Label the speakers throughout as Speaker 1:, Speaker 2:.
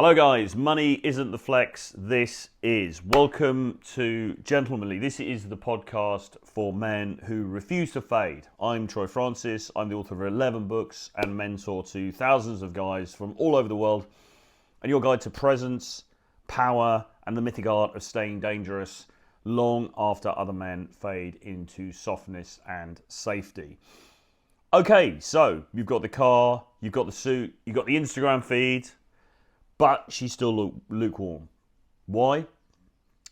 Speaker 1: Hello guys, money isn't the flex, this is. Welcome to Gentlemanly. This is the podcast for men who refuse to fade. I'm Troy Francis, I'm the author of 11 books and mentor to thousands of guys from all over the world, and your guide to presence, power, and the mythic art of staying dangerous long after other men fade into softness and safety. Okay, so you've got the car, you've got the suit, you've got the Instagram feed, but she's still lukewarm. Why?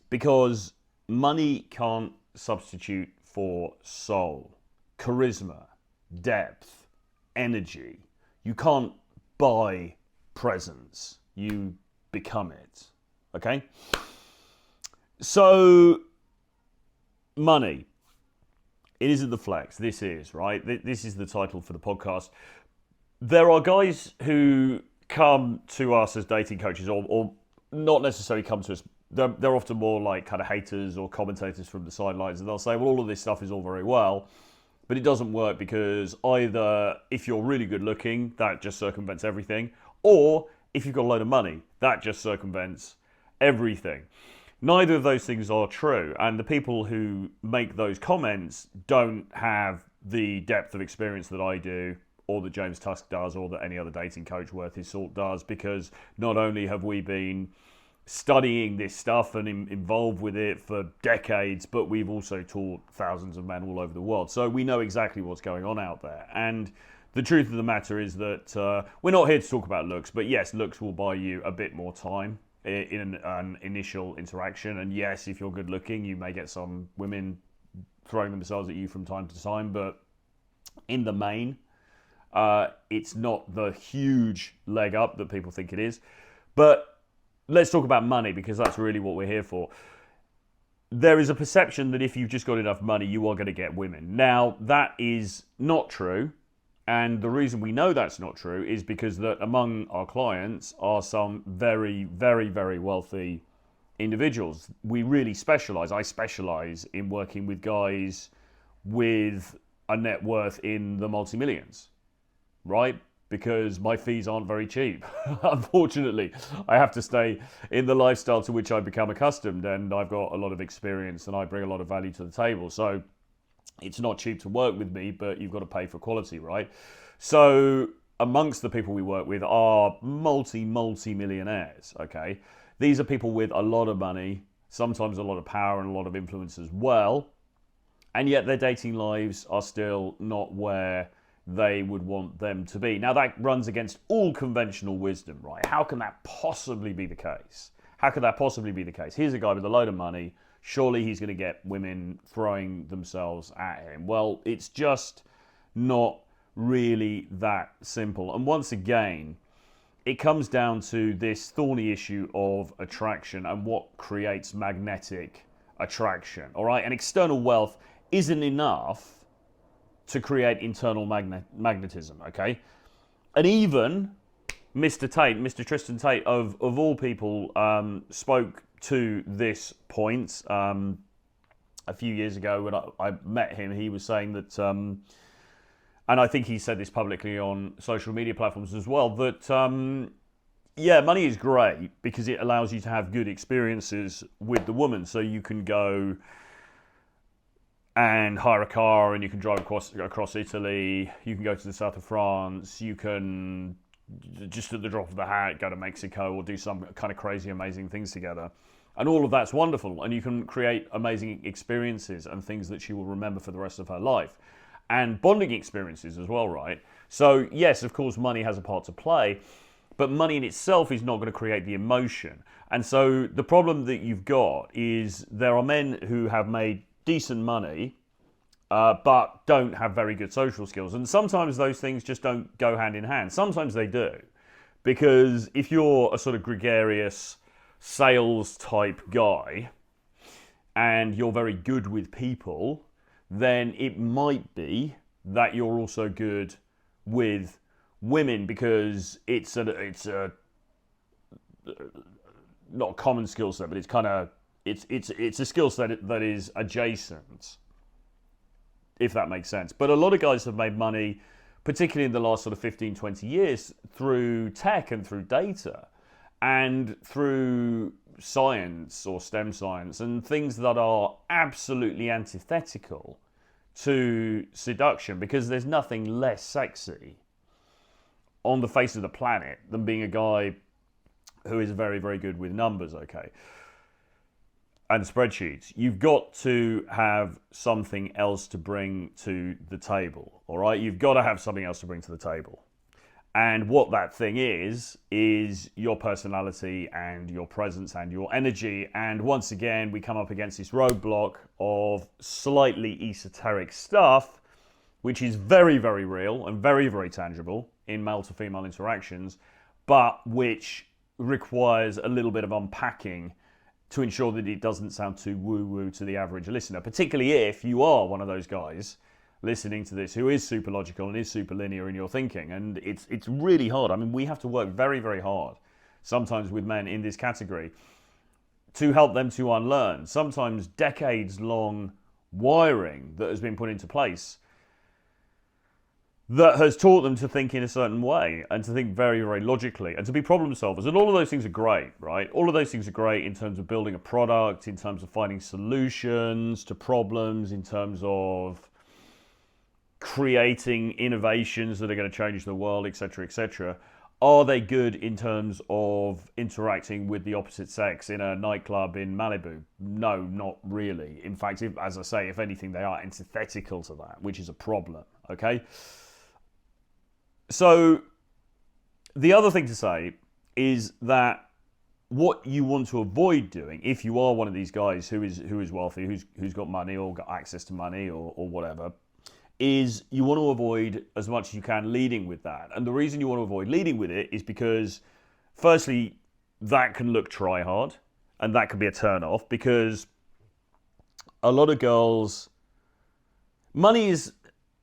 Speaker 1: Because money can't substitute for soul, charisma, depth, energy. You can't buy presence. You become it. Okay? So, money. It isn't the flex. This is, right? This is the title for the podcast. There are guys who come to us as dating coaches, or not necessarily come to us. They're often more like kind of haters or commentators from the sidelines, and they'll say, well, all of this stuff is all very well, but it doesn't work because either if you're really good looking, that just circumvents everything, or if you've got a load of money, that just circumvents everything. Neither of those things are true, and the people who make those comments don't have the depth of experience that I do, or that James Tusk does, or that any other dating coach worth his salt does, because not only have we been studying this stuff and involved with it for decades, but we've also taught thousands of men all over the world. So we know exactly what's going on out there. And the truth of the matter is that we're not here to talk about looks, but yes, looks will buy you a bit more time in an initial interaction. And yes, if you're good looking, you may get some women throwing themselves at you from time to time, but in the main, it's not the huge leg up that people think it is. But let's talk about money, because that's really what we're here for. There is a perception that if you've just got enough money, you are going to get women. Now, that is not true. And the reason we know that's not true is because that among our clients are some very, very, very wealthy individuals. We really specialize. I specialize in working with guys with a net worth in the multi-millions. Right? Because my fees aren't very cheap. Unfortunately, I have to stay in the lifestyle to which I've become accustomed, and I've got a lot of experience and I bring a lot of value to the table. So it's not cheap to work with me, but you've got to pay for quality, right? So amongst the people we work with are multi-millionaires, okay? These are people with a lot of money, sometimes a lot of power and a lot of influence as well, and yet their dating lives are still not where they would want them to be. Now that runs against all conventional wisdom, right? How can that possibly be the case? How could that possibly be the case? Here's a guy with a load of money. Surely he's going to get women throwing themselves at him. Well, it's just not really that simple. And once again, it comes down to this thorny issue of attraction and what creates magnetic attraction, all right? And external wealth isn't enough to create internal magnetism, okay? And even Mr. Tristan Tate, of all people, spoke to this point a few years ago when I met him. He was saying that, and I think he said this publicly on social media platforms as well, that, yeah, money is great because it allows you to have good experiences with the woman. So you can go and hire a car and you can drive across Italy, you can go to the south of France, you can just at the drop of the hat go to Mexico or do some kind of crazy amazing things together. And all of that's wonderful, and you can create amazing experiences and things that she will remember for the rest of her life. And bonding experiences as well, right? So yes, of course, money has a part to play, but money in itself is not going to create the emotion. And so the problem that you've got is there are men who have made decent money, but don't have very good social skills. And sometimes those things just don't go hand in hand. Sometimes they do. Because if you're a sort of gregarious sales type guy and you're very good with people, then it might be that you're also good with women, because it's a not a common skill set, but it's kind of it's a skill set that is adjacent, if that makes sense. But a lot of guys have made money, particularly in the last sort of 15, 20 years, through tech and through data. and through science or STEM science and things that are absolutely antithetical to seduction, because there's nothing less sexy on the face of the planet than being a guy who is very, very good with numbers, okay, and spreadsheets. You've got to have something else to bring to the table, all right? You've got to have something else to bring to the table. And what that thing is your personality and your presence and your energy. And once again, we come up against this roadblock of slightly esoteric stuff, which is very, very real and very, very tangible in male to female interactions, but which requires a little bit of unpacking to ensure that it doesn't sound too woo-woo to the average listener, particularly if you are one of those guys listening to this who is super logical and is super linear in your thinking. And it's really hard. I mean, we have to work very, very hard sometimes with men in this category to help them to unlearn sometimes decades-long wiring that has been put into place that has taught them to think in a certain way and to think very, very logically and to be problem solvers. And all of those things are great, right? All of those things are great in terms of building a product, in terms of finding solutions to problems, in terms of creating innovations that are going to change the world, etc., etc. Are they good in terms of interacting with the opposite sex in a nightclub in Malibu? No, not really. In fact, as I say, if anything, they are antithetical to that, which is a problem, okay? So the other thing to say is that what you want to avoid doing, if you are one of these guys who is wealthy, who's got money or got access to money or whatever, is you want to avoid as much as you can leading with that. And the reason you want to avoid leading with it is because, firstly, that can look try hard and that can be a turn off, because a lot of girls, money is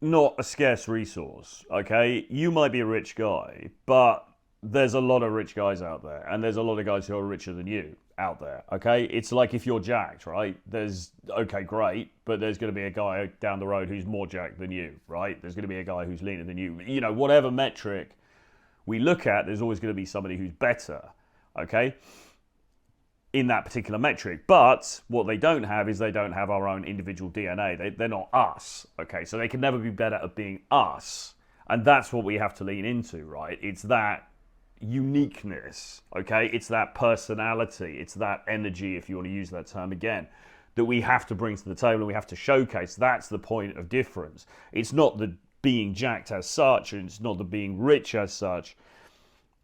Speaker 1: not a scarce resource, okay? You might be a rich guy, but there's a lot of rich guys out there, and there's a lot of guys who are richer than you out there, okay? It's like if you're jacked, right? Okay, great, but there's going to be a guy down the road who's more jacked than you, right? There's going to be a guy who's leaner than you. You know, whatever metric we look at, there's always going to be somebody who's better, okay, in that particular metric. But what they don't have is they don't have our own individual DNA. They're not us, okay? So they can never be better at being us. And that's what we have to lean into, right? It's that uniqueness, okay? It's that personality, it's that energy, if you want to use that term again, that we have to bring to the table and we have to showcase. That's the point of difference. It's not the being jacked as such, and it's not the being rich as such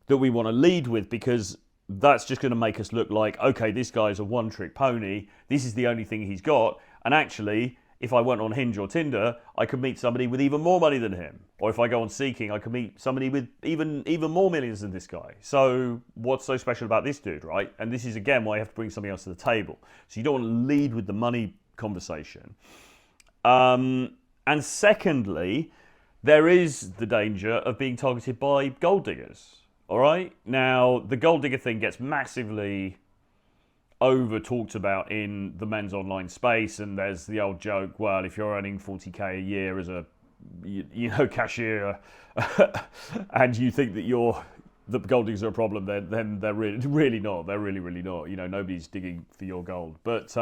Speaker 1: that we want to lead with, because that's just going to make us look like, okay, this guy's a one-trick pony, this is the only thing he's got, and actually, if I went on Hinge or Tinder, I could meet somebody with even more money than him. Or if I go on Seeking, I could meet somebody with even more millions than this guy. So what's so special about this dude, right? And this is, again, why you have to bring something else to the table. So you don't want to lead with the money conversation. And secondly, there is the danger of being targeted by gold diggers, all right? Now, the gold digger thing gets massively over talked about in the men's online space, and there's the old joke, well, if you're earning 40k a year as a cashier and you think that the gold diggers are a problem, then they're really not. They're really not. You know, nobody's digging for your gold. But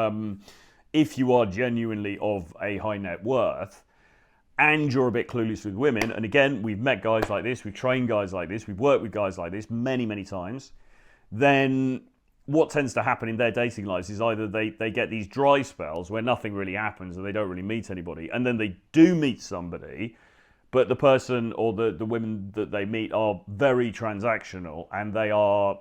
Speaker 1: if you are genuinely of a high net worth and you're a bit clueless with women, and again, we've met guys like this, we've trained guys like this, we've worked with guys like this many times, then what tends to happen in their dating lives is either they get these dry spells where nothing really happens and they don't really meet anybody, and then they do meet somebody, but the person or the women that they meet are very transactional, and they are...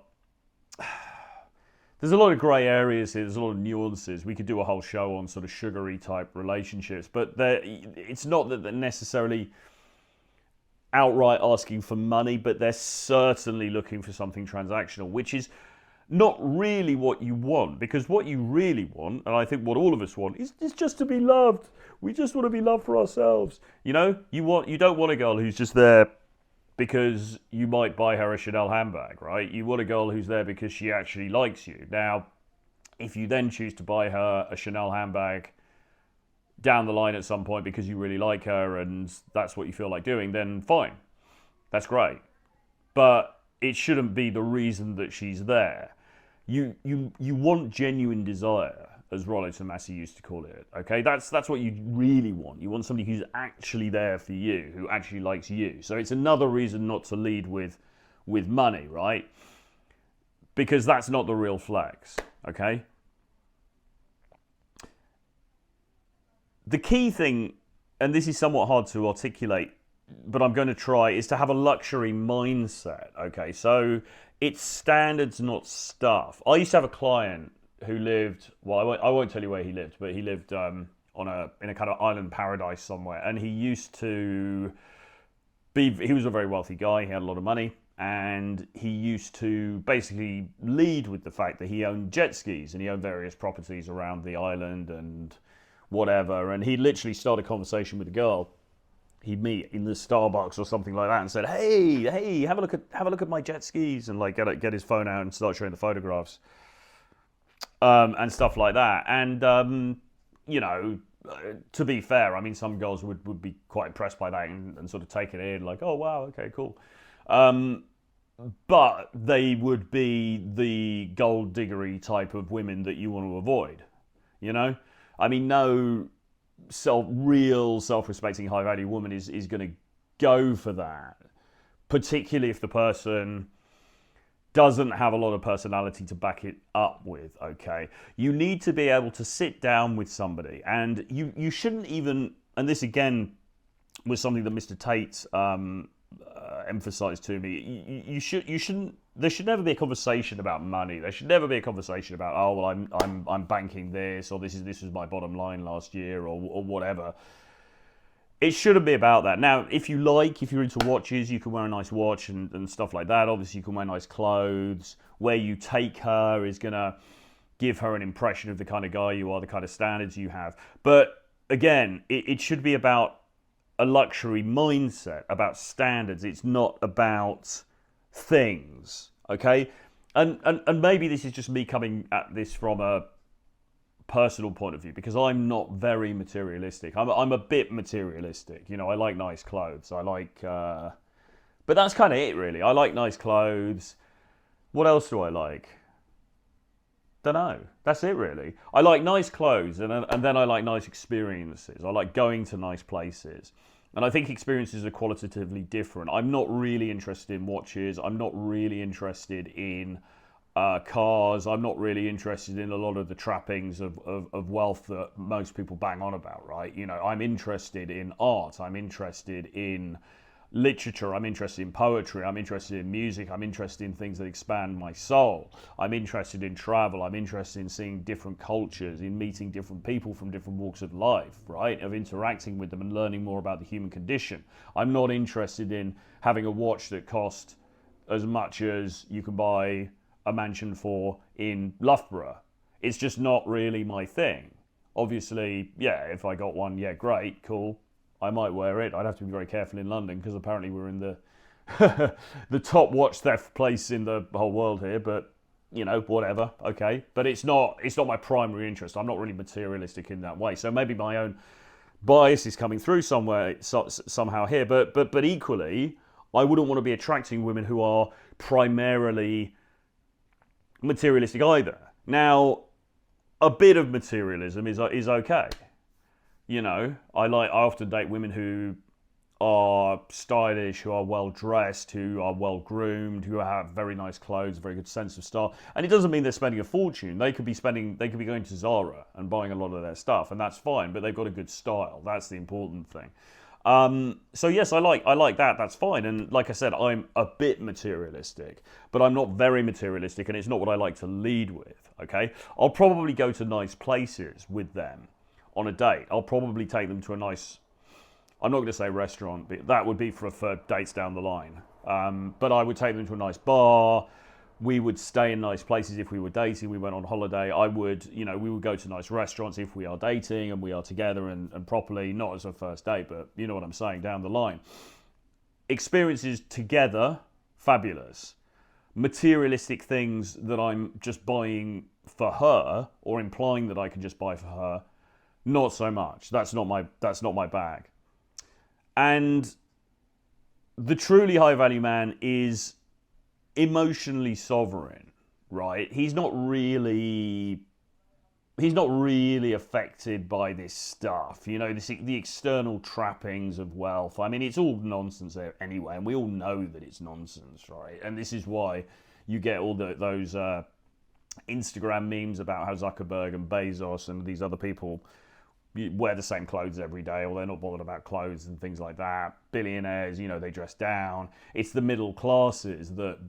Speaker 1: There's a lot of grey areas here, there's a lot of nuances. We could do a whole show on sort of sugary type relationships, but it's not that they're necessarily outright asking for money, but they're certainly looking for something transactional, which is not really what you want, because what you really want, and I think what all of us want, is just to be loved. We just want to be loved for ourselves. You know, you don't want a girl who's just there because you might buy her a Chanel handbag, right? You want a girl who's there because she actually likes you. Now, if you then choose to buy her a Chanel handbag down the line at some point because you really like her and that's what you feel like doing, then fine. That's great. But it shouldn't be the reason that she's there. You want genuine desire, as Rollo Tomassi used to call it. Okay, that's what you really want. You want somebody who's actually there for you, who actually likes you. So it's another reason not to lead with money, right? Because that's not the real flex. Okay. The key thing, and this is somewhat hard to articulate, but I'm going to try, is to have a luxury mindset. Okay, so it's standards, not stuff. I used to have a client who lived, well, I won't tell you where he lived, but he lived in a kind of island paradise somewhere, and he used to he was a very wealthy guy, he had a lot of money, and he used to basically lead with the fact that he owned jet skis, and he owned various properties around the island and whatever, and he literally started a conversation with a girl he'd meet in the Starbucks or something like that, and said, "Hey, have a look at my jet skis," and like get his phone out and start showing the photographs, and stuff like that. And to be fair, I mean, some girls would be quite impressed by that and sort of take it in, like, "Oh wow, okay, cool." But they would be the gold diggery type of women that you want to avoid, you know. I mean, no real self-respecting, high-value woman is going to go for that, particularly if the person doesn't have a lot of personality to back it up with, okay? You need to be able to sit down with somebody, and you shouldn't even, and this again was something that Mr. Tate emphasized to me, you shouldn't, there should never be a conversation about money. There should never be a conversation about, oh well, I'm banking this, or this was my bottom line last year, or whatever. It shouldn't be about that. Now, if you're into watches, you can wear a nice watch and stuff like that. Obviously, you can wear nice clothes. Where you take her is gonna give her an impression of the kind of guy you are, the kind of standards you have. But again, it should be about a luxury mindset, about standards. It's not about things, okay? And maybe this is just me coming at this from a personal point of view, because I'm not very materialistic. I'm a bit materialistic, you know. I like nice clothes. I like, but that's kind of it, really. I like nice clothes. What else do I like? Don't know. That's it, really. I like nice clothes, and then I like nice experiences. I like going to nice places. And I think experiences are qualitatively different. I'm not really interested in watches. I'm not really interested in cars. I'm not really interested in a lot of the trappings of wealth that most people bang on about, right? You know, I'm interested in art. I'm interested in literature. I'm interested in poetry. I'm interested in music. I'm interested in things that expand my soul. I'm interested in travel. I'm interested in seeing different cultures, in meeting different people from different walks of life, right? Of interacting with them and learning more about the human condition. I'm not interested in having a watch that costs as much as you can buy a mansion for in Loughborough. It's just not really my thing. Obviously, yeah, if I got one, yeah, great, cool. I might wear it. I'd have to be very careful in London because apparently we're in the the top watch theft place in the whole world here. But you know, whatever. Okay, but it's not my primary interest. I'm not really materialistic in that way. So maybe my own bias is coming through somehow here. But equally, I wouldn't want to be attracting women who are primarily materialistic either. Now, a bit of materialism is okay. You know, I often date women who are stylish, who are well dressed, who are well groomed, who have very nice clothes, a very good sense of style. And it doesn't mean they're spending a fortune. They could be going to Zara and buying a lot of their stuff, and that's fine. But they've got a good style. That's the important thing. So yes, I like that. That's fine. And like I said, I'm a bit materialistic, but I'm not very materialistic, and it's not what I like to lead with. Okay, I'll probably go to nice places with them on a date. I'll probably take them to a nice, I'm not going to say restaurant, but that would be for dates down the line. But I would take them to a nice bar. We would stay in nice places if we were dating. We went on holiday. We would go to nice restaurants if we are dating and we are together and properly, not as a first date, but you know what I'm saying, down the line. Experiences together, fabulous. Materialistic things that I'm just buying for her or implying that I can just buy for her, not so much. That's not my bag. And the truly high value man is emotionally sovereign, right? He's not really affected by this stuff, you know, the external trappings of wealth. I mean, it's all nonsense there anyway, and we all know that it's nonsense, right? And this is why you get all those Instagram memes about how Zuckerberg and Bezos and these other people wear the same clothes every day, or they're not bothered about clothes and things like that. Billionaires, you know, they dress down. It's the middle classes that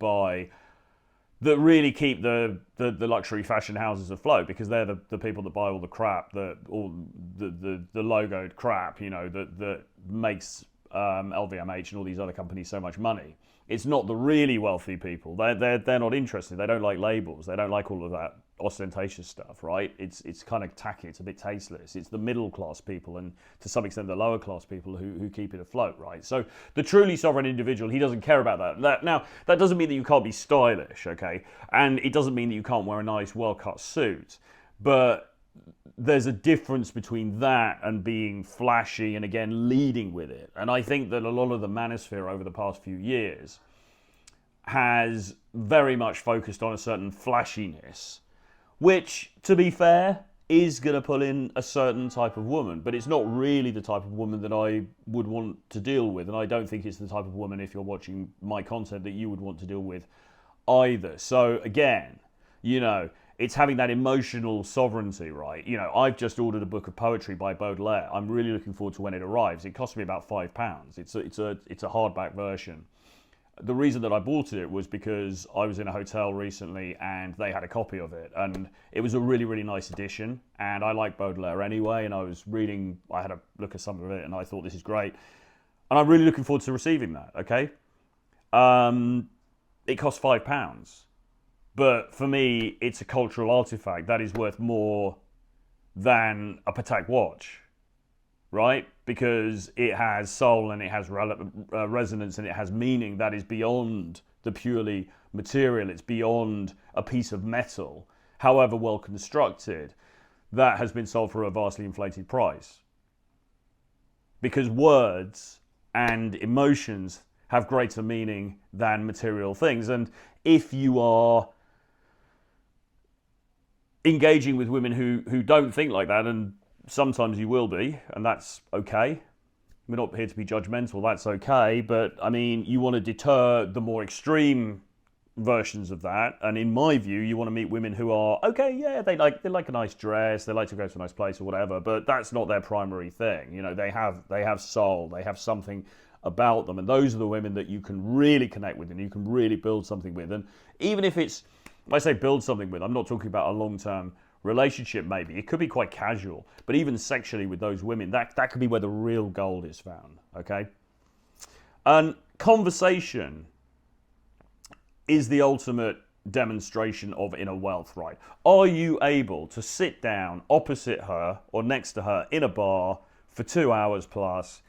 Speaker 1: really keep the luxury fashion houses afloat, because they're the people that buy all the crap, all the logoed crap, you know, that makes LVMH and all these other companies so much money. It's not the really wealthy people. They're not interested. They don't like labels. They don't like all of that ostentatious stuff, right? It's kind of tacky. It's a bit tasteless. It's the middle class people, and to some extent the lower class people who keep it afloat, right? So the truly sovereign individual, he doesn't care about that. Now, that doesn't mean that you can't be stylish, okay? And it doesn't mean that you can't wear a nice, well-cut suit. But there's a difference between that and being flashy and, again, leading with it. And I think that a lot of the manosphere over the past few years has very much focused on a certain flashiness, which, to be fair, is going to pull in a certain type of woman. But it's not really the type of woman that I would want to deal with. And I don't think it's the type of woman, if you're watching my content, that you would want to deal with either. So, again, you know, it's having that emotional sovereignty, right? You know, I've just ordered a book of poetry by Baudelaire. I'm really looking forward to when it arrives. It cost me about £5. It's a hardback version. The reason that I bought it was because I was in a hotel recently and they had a copy of it, and it was a really, really nice edition. And I like Baudelaire anyway, and I had a look at some of it and I thought, this is great. And I'm really looking forward to receiving that, okay? It cost £5. But for me, it's a cultural artifact that is worth more than a Patek watch, right? Because it has soul and it has resonance and it has meaning that is beyond the purely material. It's beyond a piece of metal, however well constructed, that has been sold for a vastly inflated price. Because words and emotions have greater meaning than material things. And if you are engaging with women who don't think like that, and sometimes you will be, and that's okay. We're not here to be judgmental, that's okay. But, I mean, you want to deter the more extreme versions of that. And in my view, you want to meet women who are, okay, yeah, they like a nice dress, they like to go to a nice place or whatever, but that's not their primary thing. You know, they have soul, they have something about them. And those are the women that you can really connect with and you can really build something with. And even if it's, when I say build something with, I'm not talking about a long-term relationship maybe. It could be quite casual. But even sexually with those women, that could be where the real gold is found, okay? And conversation is the ultimate demonstration of inner wealth, right? Are you able to sit down opposite her or next to her in a bar for 2 hours plus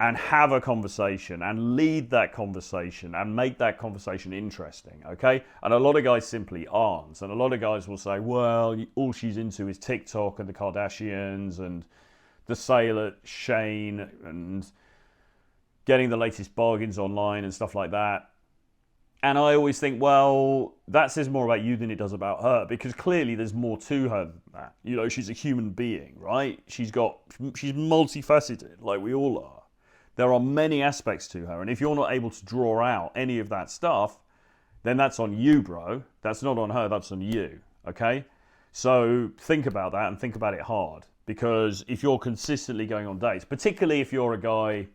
Speaker 1: and have a conversation and lead that conversation and make that conversation interesting, okay? And a lot of guys simply aren't. And a lot of guys will say, well, all she's into is TikTok and the Kardashians and the sale at Shane and getting the latest bargains online and stuff like that. And I always think, well, that says more about you than it does about her, because clearly there's more to her than that. You know, she's a human being, right? She's multifaceted, like we all are. There are many aspects to her, and if you're not able to draw out any of that stuff, then that's on you, bro. That's not on her, that's on you, okay? So think about that and think about it hard, because if you're consistently going on dates, particularly if you're a guy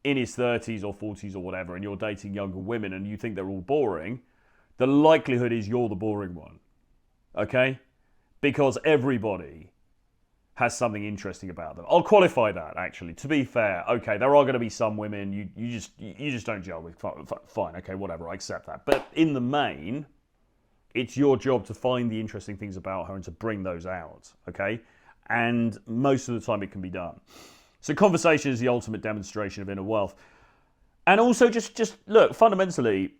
Speaker 1: in his 30s or 40s or whatever, and you're dating younger women and you think they're all boring, the likelihood is you're the boring one, okay? Because everybody has something interesting about them. I'll qualify that, actually. To be fair, okay, there are going to be some women you just don't gel with. Fine, okay, whatever, I accept that. But in the main, it's your job to find the interesting things about her and to bring those out, okay? And most of the time it can be done. So conversation is the ultimate demonstration of inner wealth. And also just look, fundamentally,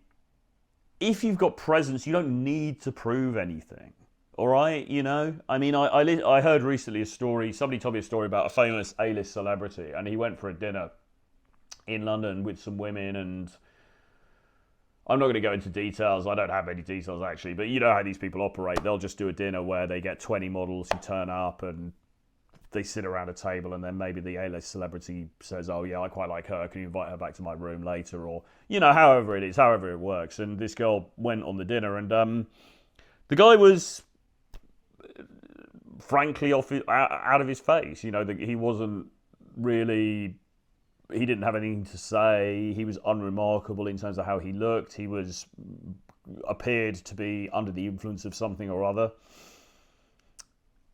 Speaker 1: if you've got presence, you don't need to prove anything. All right, you know? I mean, I heard recently a story, somebody told me a story about a famous A-list celebrity, and he went for a dinner in London with some women, and I'm not going to go into details. I don't have any details, actually. But you know how these people operate. They'll just do a dinner where they get 20 models who turn up and they sit around a table, and then maybe the A-list celebrity says, oh, yeah, I quite like her. Can you invite her back to my room later? Or, you know, however it is, however it works. And this girl went on the dinner, and the guy was frankly out of his face. You know, he wasn't really... He didn't have anything to say. He was unremarkable in terms of how he looked. He appeared to be under the influence of something or other.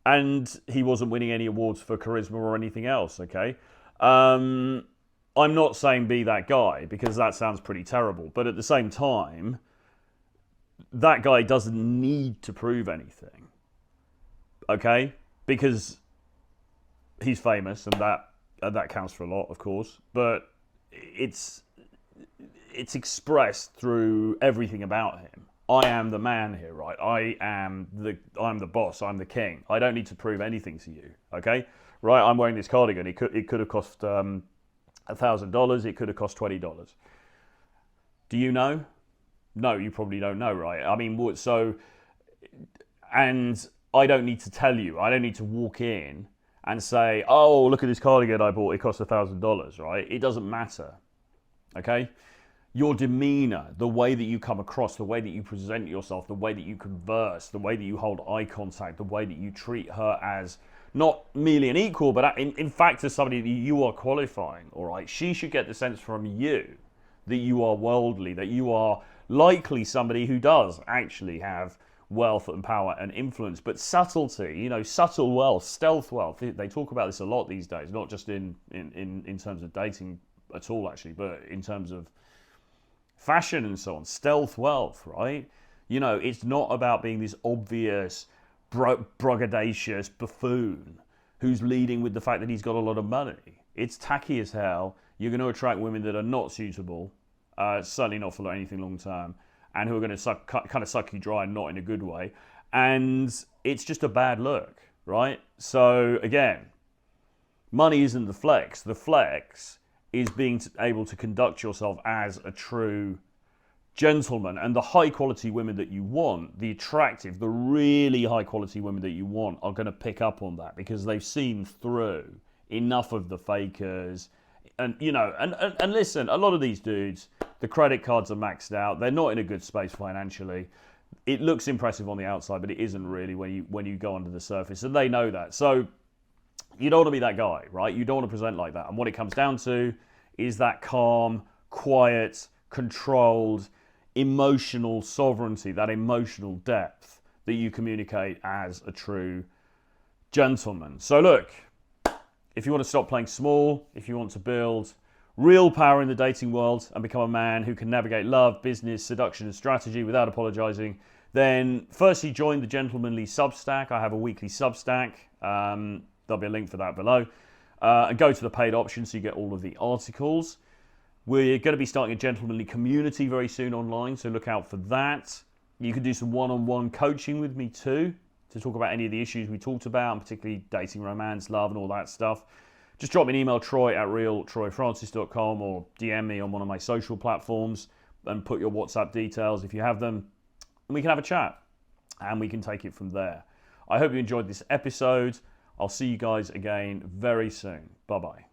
Speaker 1: And he wasn't winning any awards for charisma or anything else, okay? I'm not saying be that guy, because that sounds pretty terrible. But at the same time, that guy doesn't need to prove anything, okay? Because he's famous, and that counts for a lot, of course. But it's expressed through everything about him. I am the man here, right? I'm the boss. I'm the king. I don't need to prove anything to you, okay? Right? I'm wearing this cardigan. It could have cost $1,000. It could have cost $20. Do you know? No, you probably don't know, right? I mean, so, and I don't need to tell you. I don't need to walk in and say, oh, look at this cardigan I bought. It cost $1,000, right? It doesn't matter, okay? Your demeanor, the way that you come across, the way that you present yourself, the way that you converse, the way that you hold eye contact, the way that you treat her as not merely an equal, but in fact as somebody that you are qualifying, all right? She should get the sense from you that you are worldly, that you are likely somebody who does actually have wealth and power and influence. But subtlety, you know, subtle wealth, stealth wealth, they talk about this a lot these days, not just in terms of dating at all, actually, but in terms of fashion and so on. Stealth wealth, right? You know, it's not about being this obvious, braggadocious buffoon who's leading with the fact that he's got a lot of money. It's tacky as hell. You're going to attract women that are not suitable, certainly not for anything long term, and who are going to kind of suck you dry, and not in a good way. And it's just a bad look, right? So again, money isn't the flex. The flex is being able to conduct yourself as a true gentleman. And the high quality women that you want, the attractive, the really high quality women that you want, are going to pick up on that, because they've seen through enough of the fakers. And, you know, and listen, a lot of these dudes, the credit cards are maxed out. They're not in a good space financially. It looks impressive on the outside, but it isn't really when you go under the surface. And they know that. So you don't want to be that guy, right? You don't want to present like that. And what it comes down to is that calm, quiet, controlled, emotional sovereignty, that emotional depth that you communicate as a true gentleman. So look, if you want to stop playing small, if you want to build real power in the dating world and become a man who can navigate love, business, seduction, and strategy without apologizing, then firstly join the Gentlemanly Substack. I have a weekly Substack. There'll be a link for that below. And go to the paid option so you get all of the articles. We're going to be starting a gentlemanly community very soon online, so look out for that. You can do some one-on-one coaching with me too, to talk about any of the issues we talked about, and particularly dating, romance, love, and all that stuff. Just drop me an email, troy@realtroyfrancis.com, or DM me on one of my social platforms and put your WhatsApp details if you have them, and we can have a chat, and we can take it from there. I hope you enjoyed this episode. I'll see you guys again very soon. Bye-bye.